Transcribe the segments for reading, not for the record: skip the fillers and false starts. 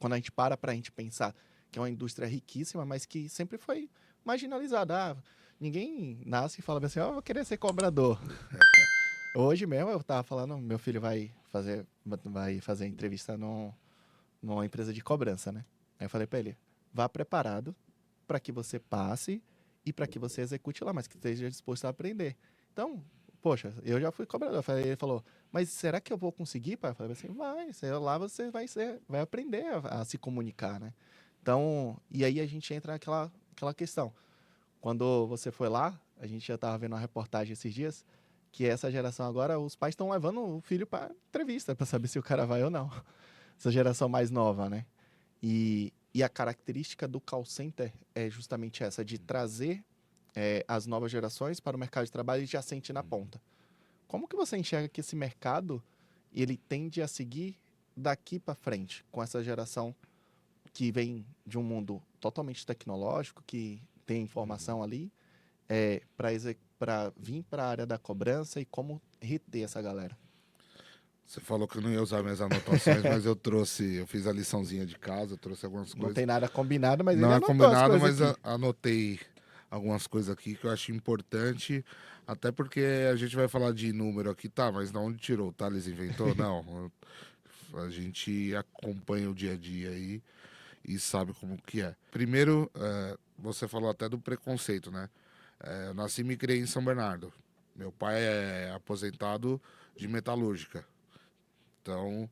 quando a gente para a gente pensar que é uma indústria riquíssima, mas que sempre foi marginalizada. Ninguém nasce e fala assim, eu vou querer ser cobrador. Hoje mesmo eu tava falando, meu filho vai fazer entrevista numa empresa de cobrança, né? Aí eu falei pra ele, vá preparado para que você passe e para que você execute lá, mas que esteja disposto a aprender. Então, poxa, eu já fui cobrador. Ele falou, mas será que eu vou conseguir, pai? Eu falei assim, lá você vai aprender a se comunicar, né? Então, e aí a gente entra naquela questão. Quando você foi lá, a gente já estava vendo uma reportagem esses dias, que essa geração agora, os pais estão levando o filho para entrevista para saber se o cara vai ou não. Essa geração mais nova, né? E a característica do call center é justamente essa, de trazer as novas gerações para o mercado de trabalho e já sente na ponta. Como que você enxerga que esse mercado ele tende a seguir daqui para frente, com essa geração que vem de um mundo totalmente tecnológico, que tem informação ali, para vir para a área da cobrança e como reter essa galera? Você falou que eu não ia usar minhas anotações, mas eu fiz a liçãozinha de casa, eu trouxe algumas Não coisas. tem nada combinado, mas ele Não é anotou as combinado, coisas mas aqui. anotei algumas coisas aqui que eu acho importante, até porque a gente vai falar de número aqui, tá, mas de onde tirou? O Thales inventou? Não, a gente acompanha o dia a dia aí e sabe como que é. Primeiro, você falou até do preconceito, né? Eu nasci e me criei em São Bernardo. Meu pai é aposentado de metalúrgica. Então,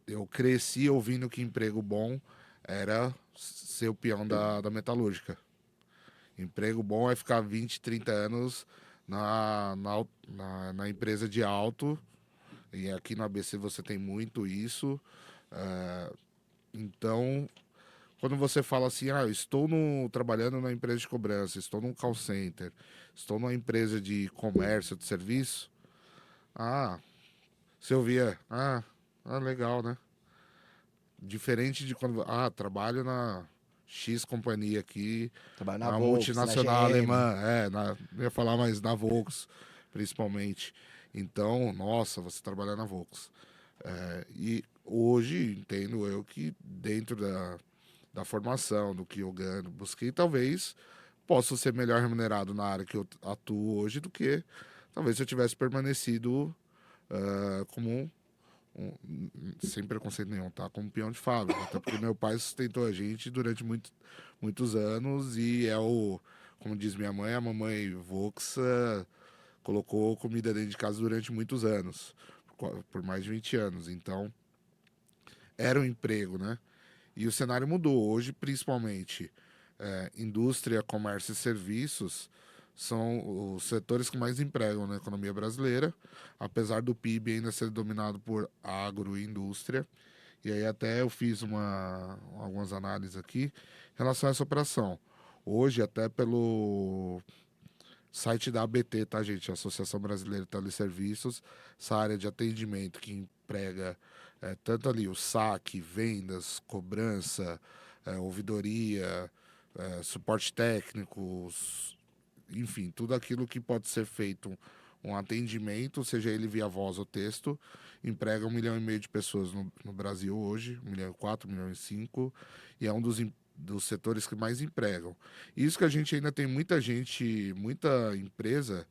eu cresci ouvindo que emprego bom era ser o peão da metalúrgica. Emprego bom é ficar 20, 30 anos na empresa de alto. E aqui no ABC você tem muito isso. Então, quando você fala assim, eu estou trabalhando na empresa de cobrança, estou num call center, estou numa empresa de comércio, de serviço, ah, você ouvia, legal, né? Diferente de quando, trabalho na X companhia aqui, Trabalho na na Volks, na multinacional GM. alemã, não ia falar mais na Volks, principalmente. Então, nossa, você trabalha na Volks. E hoje, entendo eu que dentro da formação, do que eu ganho, busquei, talvez possa ser melhor remunerado na área que eu atuo hoje do que talvez se eu tivesse permanecido como sem preconceito nenhum, tá? Como peão de fábrica. Até porque meu pai sustentou a gente durante muitos anos e como diz minha mãe, a mamãe Vox colocou comida dentro de casa durante muitos anos, por mais de 20 anos. Então, era um emprego, né? E o cenário mudou. Hoje, principalmente, indústria, comércio e serviços são os setores que mais empregam na economia brasileira, apesar do PIB ainda ser dominado por agro e indústria. E aí até eu fiz algumas análises aqui em relação a essa operação. Hoje, até pelo site da ABT, tá, gente? Associação Brasileira de Teleserviços, essa área de atendimento que emprega tanto ali o saque, vendas, cobrança, ouvidoria, suporte técnico, enfim, tudo aquilo que pode ser feito um atendimento, seja ele via voz ou texto, emprega 1,5 milhão de pessoas no Brasil hoje, 1,4 milhão, 1,5 milhão, e é um dos setores que mais empregam. Isso que a gente ainda tem muita gente, muita empresa,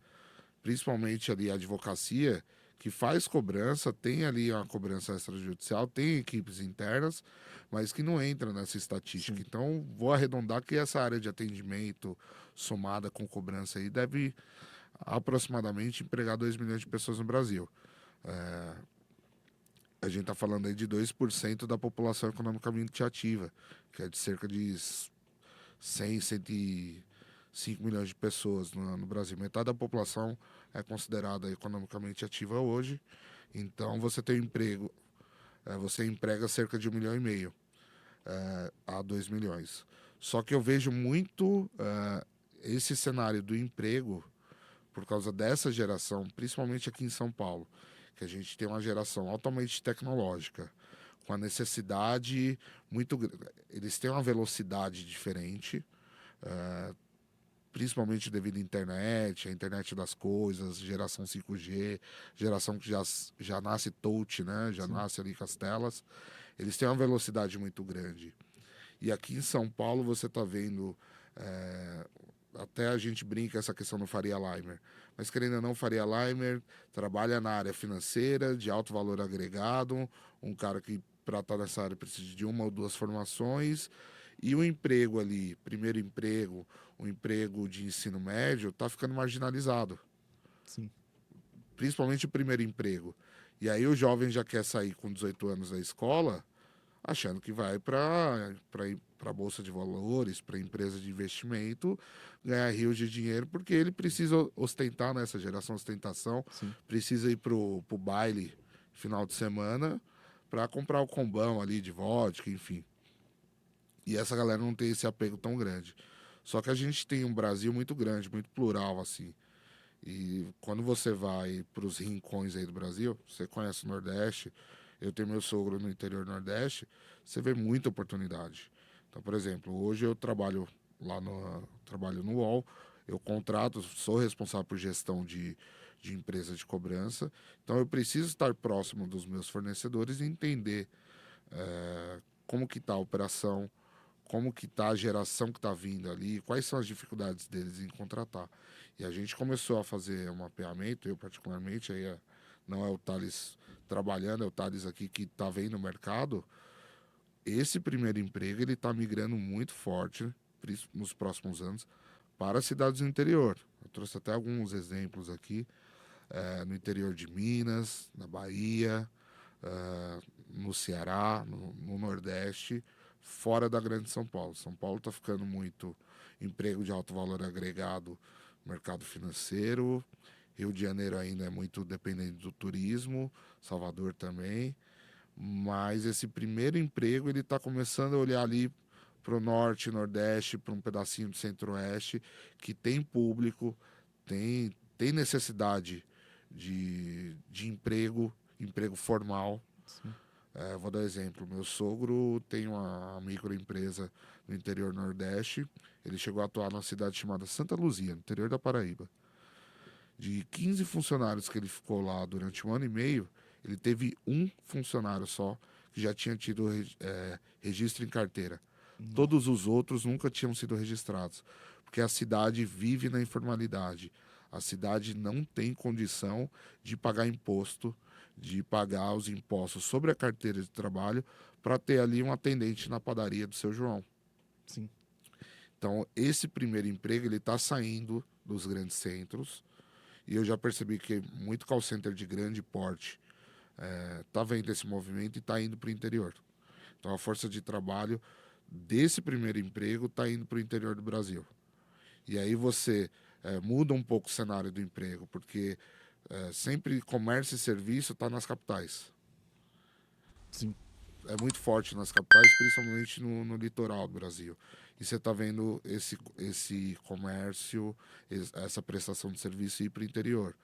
principalmente ali a advocacia, que faz cobrança, tem ali uma cobrança extrajudicial, tem equipes internas, mas que não entra nessa estatística. Sim. Então, vou arredondar que essa área de atendimento somada com cobrança aí deve aproximadamente empregar 2 milhões de pessoas no Brasil. A gente está falando aí de 2% da população economicamente ativa, que é de cerca de 105 milhões de pessoas no Brasil. Metade da população é considerada economicamente ativa hoje. Então, você tem emprego, você emprega cerca de 1,5 milhão a 2 milhões. Só que eu vejo muito esse cenário do emprego por causa dessa geração, principalmente aqui em São Paulo, que a gente tem uma geração altamente tecnológica, com a necessidade muito. Eles têm uma velocidade diferente, principalmente devido à internet, a internet das coisas, geração 5G, geração que já nasce touch, né? Já Sim. nasce ali com as telas. eles têm uma velocidade muito grande. E aqui em São Paulo você está vendo, é, até a gente brinca essa questão do Faria Limer, mas querendo ou não, Faria Limer trabalha na área financeira, de alto valor agregado, um cara que para estar nessa área precisa de uma ou duas formações, e o emprego ali, primeiro emprego, o emprego de ensino médio, está ficando marginalizado, Sim, principalmente o primeiro emprego. E aí o jovem já quer sair com 18 anos da escola, achando que vai para a bolsa de valores, para empresa de investimento, ganhar rios de dinheiro, porque ele precisa ostentar nessa geração ostentação, sim, precisa ir pro baile final de semana para comprar o combão ali de vodka, enfim. E essa galera não tem esse apego tão grande. Só que a gente tem um Brasil muito grande, muito plural assim. E quando você vai para os rincões aí do Brasil, você conhece o Nordeste, eu tenho meu sogro no interior do Nordeste, você vê muita oportunidade. Então, por exemplo, hoje eu trabalho trabalho no UOL, eu contrato, sou responsável por gestão de empresa de cobrança, então eu preciso estar próximo dos meus fornecedores e entender como que está a operação, como que está a geração que está vindo ali, quais são as dificuldades deles em contratar. E a gente começou a fazer um mapeamento, eu particularmente, não é o Thales trabalhando, é o Thales aqui que está vendo o mercado. Esse primeiro emprego ele está migrando muito forte nos próximos anos para as cidades do interior. Eu trouxe até alguns exemplos aqui, no interior de Minas, na Bahia, no Ceará, no Nordeste, fora da Grande São Paulo. São Paulo está ficando muito emprego de alto valor agregado, mercado financeiro. Rio de Janeiro ainda é muito dependente do turismo, Salvador também. Mas esse primeiro emprego ele está começando a olhar ali para o norte, nordeste, para um pedacinho do centro-oeste, que tem público, tem necessidade de emprego, emprego formal. sim. Vou dar exemplo. Meu sogro tem uma microempresa no interior nordeste. Ele chegou a atuar numa cidade chamada Santa Luzia, no interior da Paraíba. De 15 funcionários que ele ficou lá durante um ano e meio, ele teve um funcionário só que já tinha tido registro em carteira. Nó- Todos os outros nunca tinham sido registrados, porque a cidade vive na informalidade. A cidade não tem condição de pagar imposto, de pagar os impostos sobre a carteira de trabalho para ter ali um atendente na padaria do seu João. Sim, Então, esse primeiro emprego ele está saindo dos grandes centros e eu já percebi que muito call center de grande porte está vendo esse movimento e está indo para o interior. Então, a força de trabalho desse primeiro emprego está indo para o interior do Brasil. E aí você muda um pouco o cenário do emprego, porque sempre comércio e serviço está nas capitais. sim. É muito forte nas capitais, principalmente no litoral do Brasil. E você está vendo esse comércio, essa prestação de serviço ir para o interior.